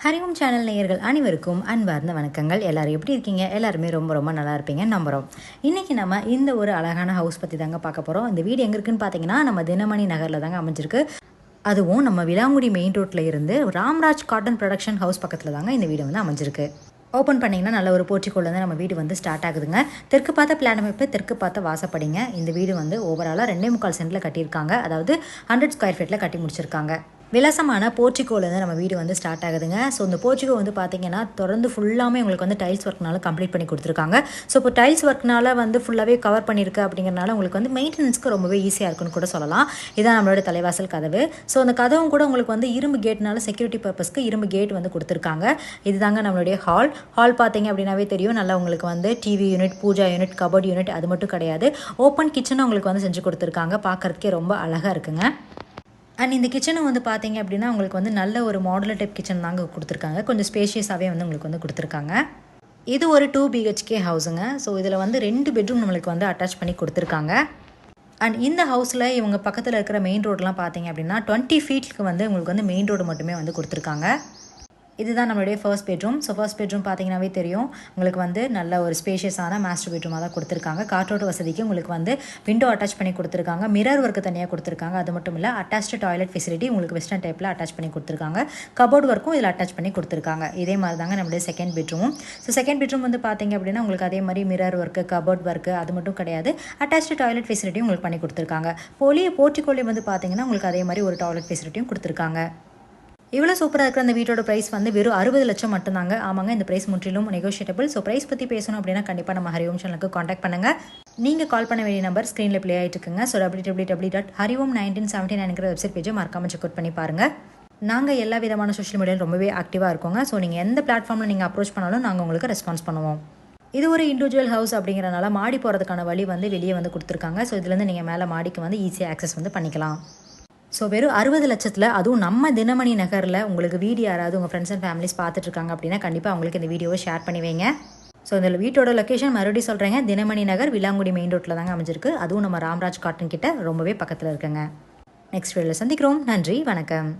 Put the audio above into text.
Hariom channel நேயர்கள் அனைவருக்கும் அன்பார்ந்த வணக்கங்கள். எல்லாரும் எப்படி இருக்கீங்க? எல்லாருமே ரொம்ப ரொம்ப நல்லா இருப்பீங்க நம்புகிறோம். இன்றைக்கி நம்ம இந்த ஒரு அழகான ஹவுஸ் பற்றி தாங்க பார்க்க போகிறோம். இந்த வீடு எங்கே இருக்குன்னு பார்த்தீங்கன்னா நம்ம தினமணி நகரில் தாங்க அமைஞ்சிருக்கு. அதுவும் நம்ம விலாங்குடி மெயின் ரோட்டில் இருந்து ராம்ராஜ் காட்டன் ப்ரொடக்ஷன் ஹவுஸ் பக்கத்தில் தாங்க இந்த வீடு வந்து அமைஞ்சிருக்கு. ஓப்பன் பண்ணிங்கன்னா நல்ல ஒரு போர்ட்டிக்கோலேருந்து நம்ம வீடு வந்து ஸ்டார்ட் ஆகுதுங்க. தெற்கு பார்த்த பிளான் அமைப்பு, தெற்கு பார்த்த வாசப்படிங்க. இந்த வீடு வந்து ஓவராலாக 2.25 சென்டில் கட்டியிருக்காங்க. அதாவது 100 ஸ்கொயர் ஃபீட்டில் கட்டி முடிச்சிருக்காங்க. விலாசமான போர்ட்டிக்கோலேருந்து நம்ம வீடு வந்து ஸ்டார்ட் ஆகுதுங்க. ஸோ இந்த போர்ட்டிக்கோ வந்து பார்த்தீங்கன்னா தொடர்ந்து ஃபுல்லாமே உங்களுக்கு வந்து டைல்ஸ் ஒர்க்னால கம்ப்ளீட் பண்ணி கொடுத்துருக்காங்க. ஸோ இப்போ டைல்ஸ் ஒர்க்னால வந்து ஃபுல்லாகவே கவர் பண்ணியிருக்கு அப்படிங்கிறனால உங்களுக்கு வந்து மெயின்டெனன்ஸ்க்கு ரொம்பவே ஈஸியாக இருக்குன்னு கூட சொல்லலாம். இதான் நம்மளோட தலைவாசல் கதவு. ஸோ அந்த கதவும் கூட உங்களுக்கு வந்து இரும்பு கேட்னால செக்யூரிட்டி பர்பஸ்க்கு இரும்பு கேட் வந்து கொடுத்துருக்காங்க. இதுதாங்க நம்மளுடைய ஹால் பார்த்தீங்க அப்படின்னாவே தெரியும். நல்லா உங்களுக்கு வந்து TV unit, puja unit, cupboard unit அது மட்டும் கிடையாது, ஓப்பன் கிச்சனும் உங்களுக்கு வந்து செஞ்சு கொடுத்துருக்காங்க. பார்க்குறதுக்கே ரொம்ப அழகாக இருக்குங்க. அண்ட் இந்த கிச்சனை வந்து பார்த்தீங்க அப்படின்னா உங்களுக்கு வந்து நல்ல ஒரு மாடுலர் டைப் கிச்சன் தாங்க கொடுத்துருக்காங்க. கொஞ்சம் ஸ்பேஷியஸாகவே வந்து உங்களுக்கு வந்து கொடுத்துருக்காங்க. இது ஒரு 2 BHK ஹவுஸுங்க. ஸோ இதில் வந்து 2 பெட்ரூம் நம்மளுக்கு வந்து அட்டாச் பண்ணி கொடுத்துருக்காங்க. அண்ட் இந்த ஹவுஸில் இவங்க பக்கத்தில் இருக்கிற மெயின் ரோடெலாம் பார்த்தீங்க அப்படின்னா 20 ஃபீட்டுக்கு வந்து உங்களுக்கு வந்து மெயின் ரோடு மட்டுமே வந்து கொடுத்துருக்காங்க. இதுதான் நம்மளுடைய first bedroom. So first bedroom பார்த்தீங்கன்னாவே தெரியும் உங்களுக்கு வந்து நல்ல ஒரு ஸ்பேஷியஸான மாஸ்டர் பெட்ரூமாக தான் கொடுத்துருக்காங்க. காற்றோட்ட வசதிக்கு உங்களுக்கு வந்து விண்டோ அட்டாச் பண்ணி கொடுத்துருக்காங்க. மிரர் ஒர்க்கு தனியாக கொடுத்துருக்காங்க. அது மட்டும் இல்லை அட்டாச்டு டாய்லெட் ஃபெசிலிட்டி உங்களுக்கு வெஸ்டர்ன் டைப்பில் அட்டாச் பண்ணி கொடுத்துருக்காங்க. கபோர்ட் ஒர்க்கும் இதில் அட்டாச் பண்ணி கொடுத்துருக்காங்க. இதே மாதிரி தாங்க நம்மளுடைய second bedroom. So second bedroom வந்து பார்த்தீங்க அப்படின்னா உங்களுக்கு அதே மாதிரி மிரர் ஒர்க்கு, கபோர்ட் ஒர்க்கு அது மட்டும் கிடையாது, அட்டாச்டு டாய்லெட் ஃபெசிலிட்டியும் உங்களுக்கு பண்ணி கொடுத்துருக்காங்க. போர்ட்டிக்கோலி வந்து பார்த்தீங்கன்னா உங்களுக்கு அதே மாதிரி ஒரு டாய்லெட் ஃபெசிலிட்டியும் கொடுத்துருக்காங்க. இவ்வளோ சூப்பராக இருக்கிற அந்த வீட்டோட ப்ரைஸ் வந்து வெறும் 60 லட்சம் மட்டும்தாங்க. ஆமாங்க, இந்த ப்ரைஸ் முற்றிலும் நெகோஷியேட்டபிள். ஸோ ப்ரைஸ் பற்றி பேசணும் அப்படின்னா கண்டிப்பாக நம்ம ஹரிஓம் சேனலுக்கு காண்டாக்ட் பண்ணுங்கள். நீங்கள் கால் பண்ண வேண்டிய நம்பர் ஸ்க்ரீனில் ப்ளே ஆகிட்டு இருக்குங்க. ஸோ www.hariom1979 வெப்சைட் பேஜை மறக்காமல் செக் அவுட் பண்ணி பாருங்கள். நாங்கள் எல்லா விதமான சோஷியல் மீடியாவில் ரொம்பவே ஆக்டிவாக இருக்கோங்க. ஸோ நீங்கள் எந்த பிளாட்ஃபார்மில் நீங்கள் அப்ரோச் பண்ணாலும் நாங்கள் உங்களுக்கு ரெஸ்பான்ஸ் பண்ணுவோம். இது ஒரு இண்டிவிஜுவல் ஹவுஸ் அப்படிங்கிறனால மாடி போகிறதுக்கான வழி வந்து வெளியே வந்து கொடுத்துருக்காங்க. ஸோ இதுலேருந்து நீங்கள் மேலே மாடிக்கு வந்து ஈஸியாக ஆக்சஸ் வந்து பண்ணிக்கலாம். ஸோ வெறும் 60 லட்சத்தில் அதுவும் நம்ம தினமணி நகரில் உங்களுக்கு வீடு யாராவது உங்கள் ஃப்ரெண்ட்ஸ் அண்ட் ஃபேமிலிஸ் பார்த்துட்ருக்காங்க அப்படின்னா கண்டிப்பாக அவங்களுக்கு இந்த வீடியோவை ஷேர் பண்ணி வைங்க. ஸோ இந்த வீட்டோட லொக்கேஷன் மறுபடியும் சொல்கிறேங்க, தினமணி நகர் விலாங்குடி மெயின் ரோட்டில் தாங்க அமைஞ்சிருக்கு. அதுவும் நம்ம ராம்ராஜ் காட்டன் கிட்ட ரொம்பவே பக்கத்தில் இருக்குங்க. நெக்ஸ்ட் வீடியோவில் சந்திக்கிறோம். நன்றி, வணக்கம்.